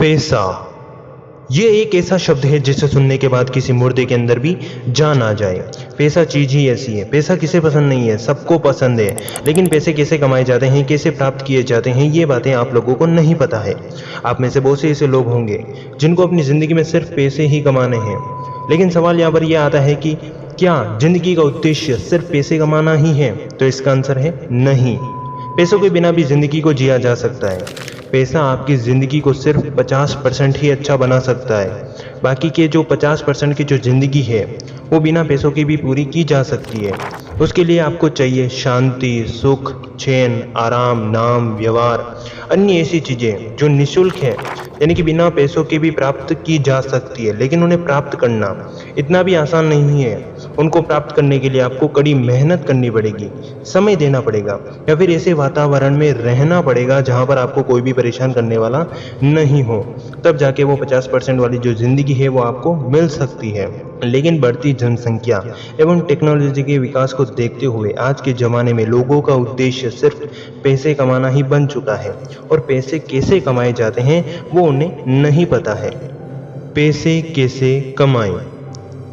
पैसा, ये एक ऐसा शब्द है जिसे सुनने के बाद किसी मुर्दे के अंदर भी जान आ जाए। पैसा चीज ही ऐसी है। पैसा किसे पसंद नहीं है, सबको पसंद है। लेकिन पैसे कैसे कमाए जाते हैं, कैसे प्राप्त किए जाते हैं, ये बातें आप लोगों को नहीं पता है। आप में से बहुत से ऐसे लोग होंगे जिनको अपनी ज़िंदगी में सिर्फ पैसे ही कमाने हैं। लेकिन सवाल यहाँ पर यह आता है कि क्या ज़िंदगी का उद्देश्य सिर्फ पैसे कमाना ही है? तो इसका आंसर है नहीं। पैसों के बिना भी ज़िंदगी को जिया जा सकता है। पैसा आपकी ज़िंदगी को सिर्फ 50% ही अच्छा बना सकता है। बाकी के जो 50% की जो ज़िंदगी है वो बिना पैसों की भी पूरी की जा सकती है। उसके लिए आपको चाहिए शांति, सुख, चैन, आराम, नाम, व्यवहार, अन्य ऐसी चीज़ें जो निःशुल्क है, यानी कि बिना पैसों के भी प्राप्त की जा सकती है। लेकिन उन्हें प्राप्त करना इतना भी आसान नहीं है। उनको प्राप्त करने के लिए आपको कड़ी मेहनत करनी पड़ेगी, समय देना पड़ेगा, या फिर ऐसे वातावरण में रहना पड़ेगा जहाँ पर आपको कोई भी परेशान करने वाला नहीं हो। तब जाके वो 50% वाली जो ज़िंदगी है वो आपको मिल सकती है। लेकिन बढ़ती जनसंख्या एवं टेक्नोलॉजी के विकास को देखते हुए आज के ज़माने में लोगों का उद्देश्य सिर्फ पैसे कमाना ही बन चुका है, और पैसे कैसे कमाए जाते हैं वो उन्हें नहीं पता है। पैसे कैसे कमाएं,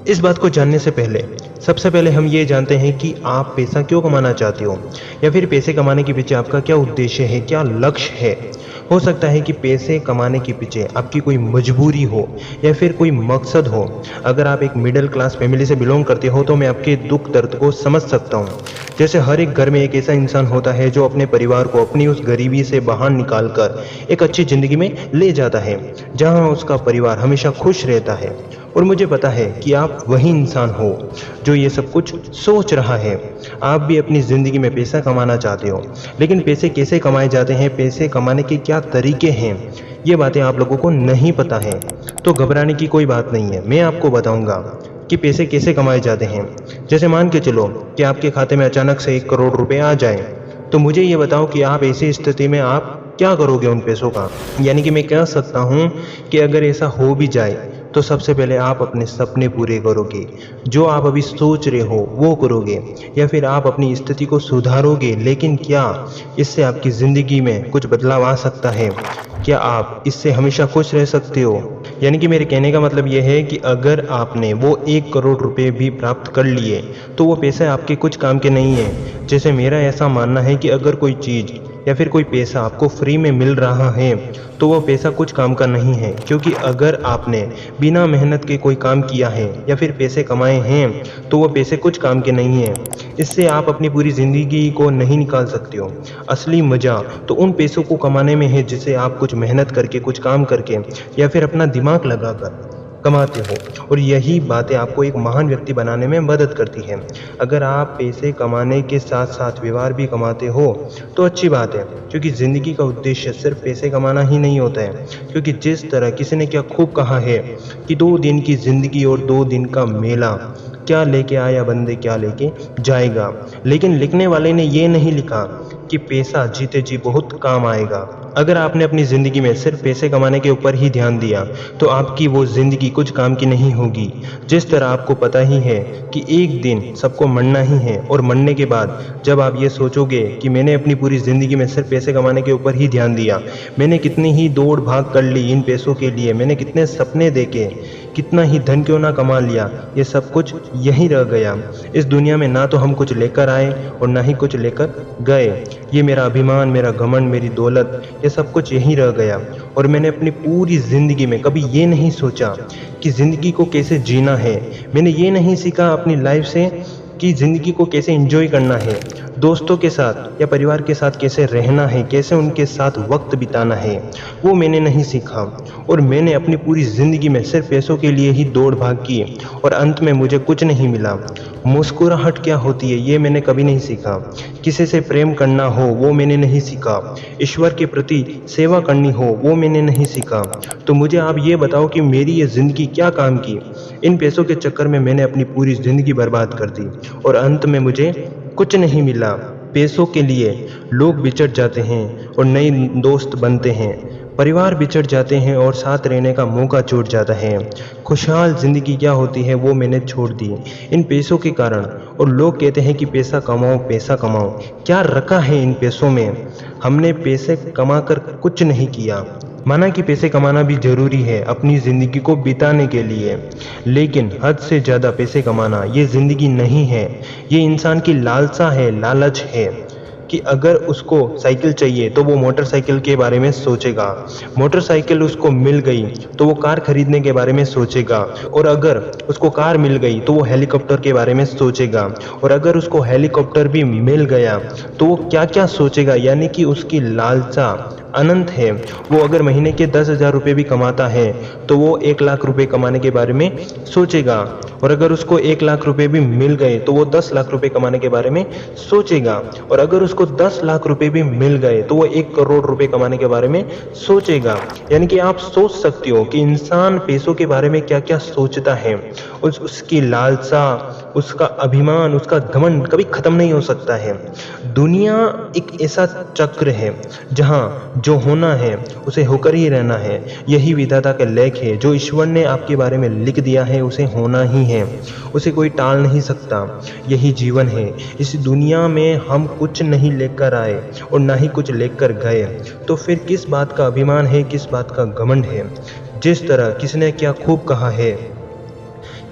इस बात को जानने से पहले सबसे पहले हम ये जानते हैं कि आप पैसा क्यों कमाना चाहते हो, या फिर पैसे कमाने के पीछे आपका क्या उद्देश्य है, क्या लक्ष्य है। हो सकता है कि पैसे कमाने के पीछे आपकी कोई मजबूरी हो या फिर कोई मकसद हो। अगर आप एक मिडिल क्लास फैमिली से बिलोंग करते हो तो मैं आपके दुख दर्द को समझ सकता हूँ। जैसे हर एक घर में एक ऐसा इंसान होता है जो अपने परिवार को अपनी उस गरीबी से बाहर निकाल कर एक अच्छी ज़िंदगी में ले जाता है, जहाँ उसका परिवार हमेशा खुश रहता है। और मुझे पता है कि आप वही इंसान हो जो ये सब कुछ सोच रहा है। आप भी अपनी ज़िंदगी में पैसा कमाना चाहते हो, लेकिन पैसे कैसे कमाए जाते हैं, पैसे कमाने के क्या तरीके हैं, ये बातें आप लोगों को नहीं पता है। तो घबराने की कोई बात नहीं है, मैं आपको बताऊंगा कि पैसे कैसे कमाए जाते हैं। जैसे मान के चलो कि आपके खाते में अचानक से 1 करोड़ रुपए आ जाए, तो मुझे ये बताओ कि आप ऐसी स्थिति में आप क्या करोगे उन पैसों का। यानी कि मैं कह सकता हूँ कि अगर ऐसा हो भी जाए तो सबसे पहले आप अपने सपने पूरे करोगे, जो आप अभी सोच रहे हो वो करोगे, या फिर आप अपनी स्थिति को सुधारोगे। लेकिन क्या इससे आपकी ज़िंदगी में कुछ बदलाव आ सकता है? क्या आप इससे हमेशा खुश रह सकते हो? यानी कि मेरे कहने का मतलब ये है कि अगर आपने वो 1 करोड़ रुपए भी प्राप्त कर लिए तो वो पैसे आपके कुछ काम के नहीं है। जैसे मेरा ऐसा मानना है कि अगर कोई चीज़ या फिर कोई पैसा आपको फ्री में मिल रहा है तो वो पैसा कुछ काम का नहीं है, क्योंकि अगर आपने बिना मेहनत के कोई काम किया है या फिर पैसे कमाए हैं तो वो पैसे कुछ काम के नहीं हैं। इससे आप अपनी पूरी ज़िंदगी को नहीं निकाल सकते हो। असली मज़ा तो उन पैसों को कमाने में है जिसे आप कुछ मेहनत करके, कुछ काम करके या फिर अपना दिमाग लगाकर कमाते हो, और यही बातें आपको एक महान व्यक्ति बनाने में मदद करती हैं। अगर आप पैसे कमाने के साथ साथ व्यवहार भी कमाते हो तो अच्छी बात है, क्योंकि ज़िंदगी का उद्देश्य सिर्फ पैसे कमाना ही नहीं होता है। क्योंकि जिस तरह किसी ने क्या खूब कहा है कि 2 दिन की ज़िंदगी और 2 दिन का मेला, क्या लेके आया बंदे क्या लेके जाएगा। लेकिन लिखने वाले ने ये नहीं लिखा कि पैसा जीते जी बहुत काम आएगा। अगर आपने अपनी ज़िंदगी में सिर्फ पैसे कमाने के ऊपर ही ध्यान दिया तो आपकी वो ज़िंदगी कुछ काम की नहीं होगी। जिस तरह आपको पता ही है कि एक दिन सबको मरना ही है, और मरने के बाद जब आप ये सोचोगे कि मैंने अपनी पूरी ज़िंदगी में सिर्फ पैसे कमाने के ऊपर ही ध्यान दिया, मैंने कितनी ही दौड़ भाग कर ली इन पैसों के लिए, मैंने कितने सपने देखे, कितना ही धन क्यों ना कमा लिया, ये सब कुछ यहीं रह गया। इस दुनिया में ना तो हम कुछ लेकर आए और ना ही कुछ लेकर गए। ये मेरा अभिमान, मेरा घमंड, मेरी दौलत, ये सब कुछ यहीं रह गया। और मैंने अपनी पूरी ज़िंदगी में कभी ये नहीं सोचा कि ज़िंदगी को कैसे जीना है। मैंने ये नहीं सीखा अपनी लाइफ से कि ज़िंदगी को कैसे एंजॉय करना है, दोस्तों के साथ या परिवार के साथ कैसे रहना है, कैसे उनके साथ वक्त बिताना है, वो मैंने नहीं सीखा। और मैंने अपनी पूरी ज़िंदगी में सिर्फ पैसों के लिए ही दौड़ भाग की, और अंत में मुझे कुछ नहीं मिला। मुस्कुराहट क्या होती है ये मैंने कभी नहीं सीखा। किसी से प्रेम करना हो वो मैंने नहीं सीखा। ईश्वर के प्रति सेवा करनी हो वो मैंने नहीं सीखा। तो मुझे आप ये बताओ कि मेरी ये ज़िंदगी क्या काम की। इन पैसों के चक्कर में मैंने अपनी पूरी ज़िंदगी बर्बाद कर दी और अंत में मुझे कुछ नहीं मिला। पैसों के लिए लोग बिछड़ जाते हैं और नए दोस्त बनते हैं, परिवार बिछड़ जाते हैं और साथ रहने का मौका छूट जाता है। खुशहाल ज़िंदगी क्या होती है वो मैंने छोड़ दी इन पैसों के कारण। और लोग कहते हैं कि पैसा कमाओ पैसा कमाओ, क्या रखा है इन पैसों में? हमने पैसे कमाकर कुछ नहीं किया। माना कि पैसे कमाना भी ज़रूरी है अपनी ज़िंदगी को बिताने के लिए, लेकिन हद से ज़्यादा पैसे कमाना ये ज़िंदगी नहीं है। ये इंसान की लालसा है, लालच है कि अगर उसको साइकिल चाहिए तो वो मोटरसाइकिल के बारे में सोचेगा, मोटरसाइकिल उसको मिल गई तो वो कार खरीदने के बारे में सोचेगा, और अगर उसको कार मिल गई तो वो हेलीकॉप्टर के बारे में सोचेगा, और अगर उसको हेलीकॉप्टर भी मिल गया तो वो क्या क्या सोचेगा। यानी कि उसकी लालसा अनंत है। वो अगर महीने के 10,000 रुपये भी कमाता है तो वो 1,00,000 रुपये कमाने के बारे में सोचेगा, और अगर उसको 1,00,000 रुपये भी मिल गए तो वो 10,00,000 रुपये कमाने के बारे में सोचेगा, और अगर उसको 10,00,000 रुपये भी मिल गए तो वो 1 करोड़ रुपये कमाने के बारे में सोचेगा। यानी कि आप सोच सकते हो कि इंसान पैसों के बारे में क्या क्या सोचता है। उसकी लालसा, उसका अभिमान, उसका घमंड कभी खत्म नहीं हो सकता है। दुनिया एक ऐसा चक्र है जहाँ जो होना है उसे होकर ही रहना है। यही विधाता का लेख है, जो ईश्वर ने आपके बारे में लिख दिया है उसे होना ही है, उसे कोई टाल नहीं सकता। यही जीवन है। इस दुनिया में हम कुछ नहीं लेकर आए और ना ही कुछ लेकर गए, तो फिर किस बात का अभिमान है, किस बात का घमंड है। जिस तरह किसने क्या खूब कहा है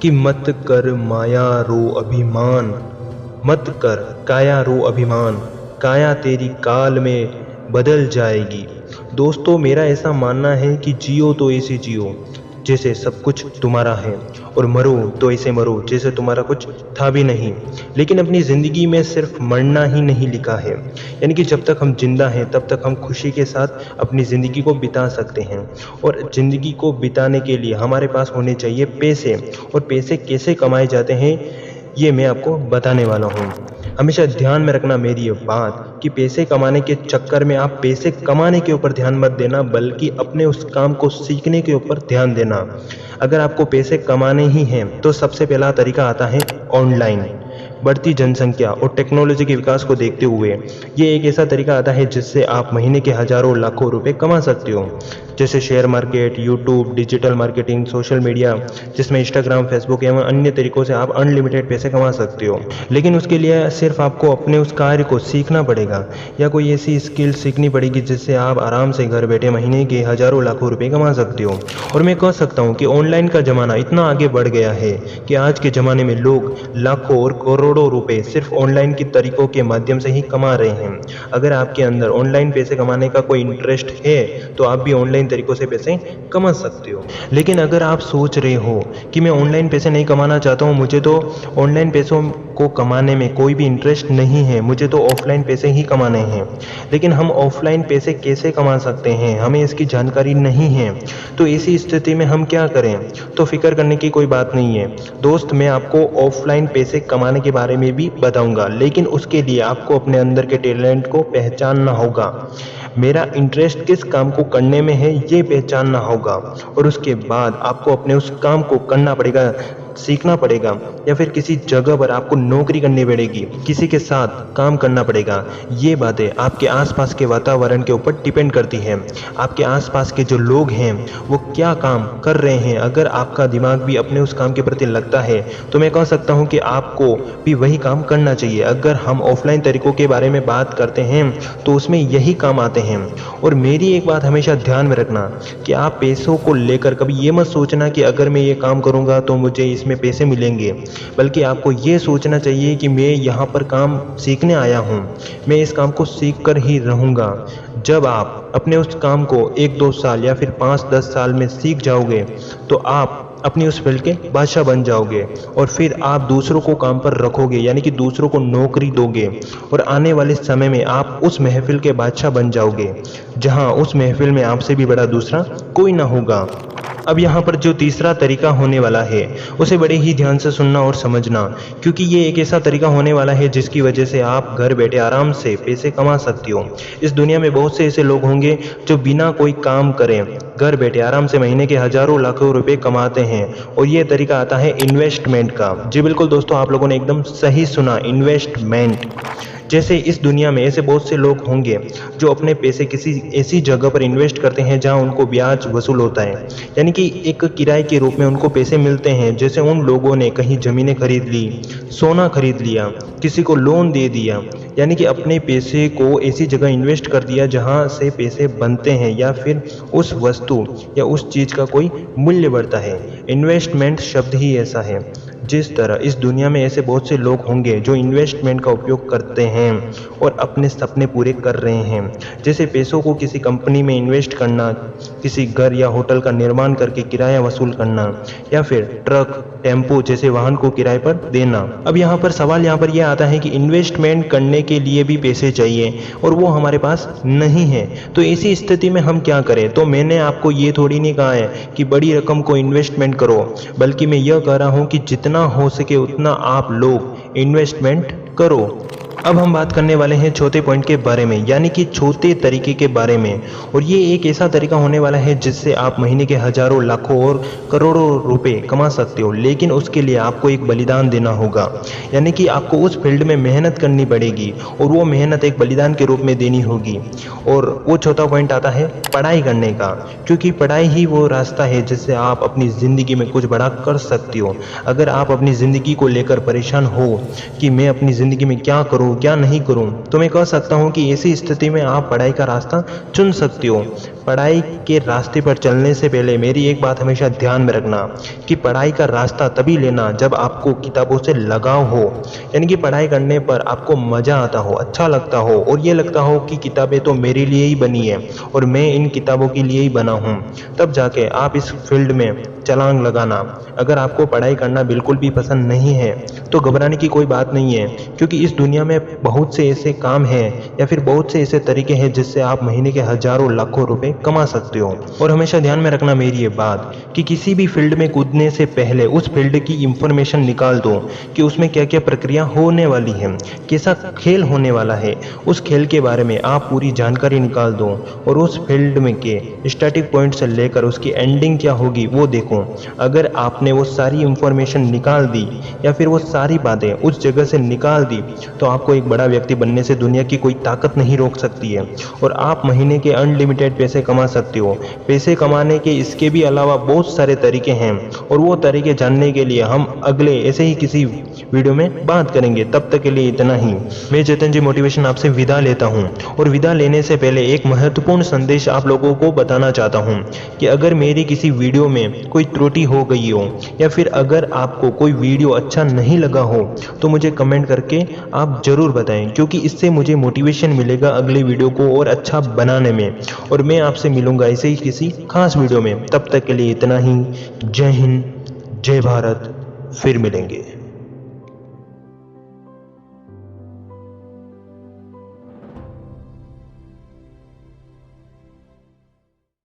कि मत कर माया रो अभिमान, मत कर काया रो अभिमान, काया तेरी काल में बदल जाएगी। दोस्तों, मेरा ऐसा मानना है कि जियो तो ऐसे जियो जैसे सब कुछ तुम्हारा है, और मरो तो ऐसे मरो जैसे तुम्हारा कुछ था भी नहीं। लेकिन अपनी ज़िंदगी में सिर्फ मरना ही नहीं लिखा है। यानी कि जब तक हम जिंदा हैं तब तक हम खुशी के साथ अपनी ज़िंदगी को बिता सकते हैं, और ज़िंदगी को बिताने के लिए हमारे पास होने चाहिए पैसे। और पैसे कैसे कमाए जाते हैं ये मैं आपको बताने वाला हूँ। हमेशा ध्यान में रखना मेरी ये बात कि पैसे कमाने के चक्कर में आप पैसे कमाने के ऊपर ध्यान मत देना, बल्कि अपने उस काम को सीखने के ऊपर ध्यान देना। अगर आपको पैसे कमाने ही हैं तो सबसे पहला तरीका आता है ऑनलाइन। बढ़ती जनसंख्या और टेक्नोलॉजी के विकास को देखते हुए ये एक ऐसा तरीका आता है जिससे आप महीने के हज़ारों लाखों रुपए कमा सकते हो, जैसे share market, YouTube, digital marketing, social media, जिसमें इंस्टाग्राम, फेसबुक एवं अन्य तरीकों से आप अनलिमिटेड पैसे कमा सकते हो। लेकिन उसके लिए सिर्फ आपको अपने उस कार्य को सीखना पड़ेगा, या कोई ऐसी स्किल सीखनी पड़ेगी जिससे आप आराम से घर बैठे महीने के हज़ारों लाखों रुपए कमा सकते हो। और मैं कह सकता हूँ कि ऑनलाइन का ज़माना इतना आगे बढ़ गया है कि आज के ज़माने में लोग लाखों और करोड़ों रुपए सिर्फ ऑनलाइन के तरीकों के माध्यम से ही कमा रहे हैं। अगर आपके अंदर ऑनलाइन पैसे कमाने का कोई इंटरेस्ट है तो आप भी ऑनलाइन तरीकों से पैसे कमा सकते हो। लेकिन अगर आप सोच रहे हो कि मैं ऑनलाइन पैसे नहीं कमाना चाहता हूँ, मुझे तो ऑनलाइन पैसों को कमाने में कोई भी इंटरेस्ट नहीं है, मुझे तो ऑफलाइन पैसे ही कमाने हैं, लेकिन हम ऑफलाइन पैसे कैसे कमा सकते हैं, हमें इसकी जानकारी नहीं है, तो ऐसी स्थिति में हम क्या करें? तो फिक्र करने की कोई बात नहीं है दोस्त, मैं आपको ऑफलाइन पैसे कमाने के बारे में भी बताऊंगा, लेकिन उसके लिए आपको अपने अंदर के टैलेंट को पहचानना होगा। मेरा इंटरेस्ट किस काम को करने में है ये पहचानना होगा, और उसके बाद आपको अपने उस काम को करना पड़ेगा, सीखना पड़ेगा, या फिर किसी जगह पर आपको नौकरी करनी पड़ेगी, किसी के साथ काम करना पड़ेगा। ये बातें आपके आसपास के वातावरण के ऊपर डिपेंड करती हैं। आपके आसपास के जो लोग हैं वो क्या काम कर रहे हैं, अगर आपका दिमाग भी अपने उस काम के प्रति लगता है तो मैं कह सकता हूँ कि आपको भी वही काम करना चाहिए। अगर हम ऑफलाइन तरीकों के बारे में बात करते हैं तो उसमें यही काम आते हैं। और मेरी एक बात हमेशा ध्यान में रखना कि आप पैसों को लेकर कभी ये मत सोचना कि अगर मैं ये काम करूँगा तो मुझे इसमें पैसे मिलेंगे, बल्कि आपको ये सोचना चाहिए कि मैं यहाँ पर काम सीखने आया हूँ, मैं इस काम को सीख कर ही रहूँगा। जब आप अपने उस काम को 1-2 साल या फिर 5-10 साल में सीख जाओगे तो आप अपनी उस फील्ड के बादशाह बन जाओगे, और फिर आप दूसरों को काम पर रखोगे, यानी कि दूसरों को नौकरी दोगे, और आने वाले समय में आप उस महफिल के बादशाह बन जाओगे जहां उस महफिल में आपसे भी बड़ा दूसरा कोई ना होगा। अब यहाँ पर जो तीसरा तरीका होने वाला है उसे बड़े ही ध्यान से सुनना और समझना, क्योंकि ये एक ऐसा तरीका होने वाला है जिसकी वजह से आप घर बैठे आराम से पैसे कमा सकते हो। इस दुनिया में बहुत से ऐसे लोग होंगे जो बिना कोई काम करें घर बैठे आराम से महीने के हज़ारों लाखों रुपए कमाते हैं, और ये तरीका आता है इन्वेस्टमेंट का। जी बिल्कुल दोस्तों, आप लोगों ने एकदम सही सुना, इन्वेस्टमेंट। जैसे इस दुनिया में ऐसे बहुत से लोग होंगे जो अपने पैसे किसी ऐसी जगह पर इन्वेस्ट करते हैं जहां उनको ब्याज वसूल होता है, यानी कि एक किराए के रूप में उनको पैसे मिलते हैं। जैसे उन लोगों ने कहीं ज़मीनें खरीद ली, सोना खरीद लिया, किसी को लोन दे दिया, यानी कि अपने पैसे को ऐसी जगह इन्वेस्ट कर दिया जहां से पैसे बनते हैं या फिर उस वस्तु या उस चीज़ का कोई मूल्य बढ़ता है। इन्वेस्टमेंट शब्द ही ऐसा है। जिस तरह इस दुनिया में ऐसे बहुत से लोग होंगे जो इन्वेस्टमेंट का उपयोग करते हैं और अपने सपने पूरे कर रहे हैं, जैसे पैसों को किसी कंपनी में इन्वेस्ट करना, किसी घर या होटल का निर्माण करके किराया वसूल करना, या फिर ट्रक, टेम्पो जैसे वाहन को किराए पर देना। अब यहाँ पर सवाल यहाँ पर यह आता है कि इन्वेस्टमेंट करने के लिए भी पैसे चाहिए और वो हमारे पास नहीं है, तो ऐसी स्थिति में हम क्या करें? तो मैंने आपको ये थोड़ी नहीं कहा है कि बड़ी रकम को इन्वेस्टमेंट करो, बल्कि मैं यह कह रहा हूँ कि जितना हो सके उतना आप लोग इन्वेस्टमेंट करो। अब हम बात करने वाले हैं चौथे पॉइंट के बारे में, यानी कि चौथे तरीके के बारे में। और ये एक ऐसा तरीका होने वाला है जिससे आप महीने के हजारों, लाखों और करोड़ों रुपए कमा सकते हो, लेकिन उसके लिए आपको एक बलिदान देना होगा। यानी कि आपको उस फील्ड में मेहनत करनी पड़ेगी और वो मेहनत एक बलिदान के रूप में देनी होगी। और वो चौथा पॉइंट आता है पढ़ाई करने का, क्योंकि पढ़ाई ही वो रास्ता है जिससे आप अपनी ज़िंदगी में कुछ बड़ा कर सकते हो। अगर आप अपनी ज़िंदगी को लेकर परेशान हो कि मैं अपनी ज़िंदगी में क्या करूं, क्या नहीं करूं, तो मैं कह सकता हूं कि ऐसी स्थिति में आप पढ़ाई का रास्ता चुन सकते हो। पढ़ाई के रास्ते पर चलने से पहले मेरी एक बात हमेशा ध्यान में रखना कि पढ़ाई का रास्ता तभी लेना जब आपको किताबों से लगाव हो, यानी कि पढ़ाई करने पर आपको मज़ा आता हो, अच्छा लगता हो और ये लगता हो कि किताबें तो मेरे लिए ही बनी है और मैं इन किताबों के लिए ही बना हूँ, तब जाके आप इस फील्ड में छलांग लगाना। अगर आपको पढ़ाई करना बिल्कुल भी पसंद नहीं है तो घबराने की कोई बात नहीं है, क्योंकि इस दुनिया में बहुत से ऐसे काम हैं या फिर बहुत से ऐसे तरीके हैं जिससे आप महीने के हजारों, लाखों रुपए कमा सकते हो। और हमेशा ध्यान में रखना मेरी ये बात कि किसी भी फील्ड में कूदने से पहले उस फील्ड की इंफॉर्मेशन निकाल दो कि उसमें क्या क्या प्रक्रिया होने वाली है, कैसा खेल होने वाला है, उस खेल के बारे में आप पूरी जानकारी निकाल दो और उस फील्ड में के स्टार्टिंग पॉइंट से लेकर उसकी एंडिंग क्या होगी वो देखो। अगर आपने वो सारी इंफॉर्मेशन निकाल दी या फिर वो सारी बातें उस जगह से निकाल दी तो आपको एक बड़ा व्यक्ति बनने से दुनिया की कोई ताकत नहीं रोक सकती है और आप महीने के अनलिमिटेड पैसे कमा सकते हो। पैसे कमाने के इसके भी अलावा बहुत सारे तरीके हैं और वो तरीके जानने के लिए हम अगले ऐसे ही किसी वीडियो में बात करेंगे। तब तक के लिए इतना ही। मैं चेतन जी मोटिवेशन आपसे विदा लेता हूँ और विदा लेने से पहले एक महत्वपूर्ण संदेश आप लोगों को बताना चाहता हूँ कि अगर मेरी किसी वीडियो में कोई त्रुटि हो गई हो या फिर अगर आपको कोई वीडियो अच्छा नहीं लगा हो तो मुझे कमेंट करके आप ज़रूर बताएं, क्योंकि इससे मुझे मोटिवेशन मिलेगा अगले वीडियो को और अच्छा बनाने में। और मैं आपसे मिलूंगा ऐसे ही किसी खास वीडियो में। तब तक के लिए इतना ही। जय हिंद, जय भारत, फिर मिलेंगे।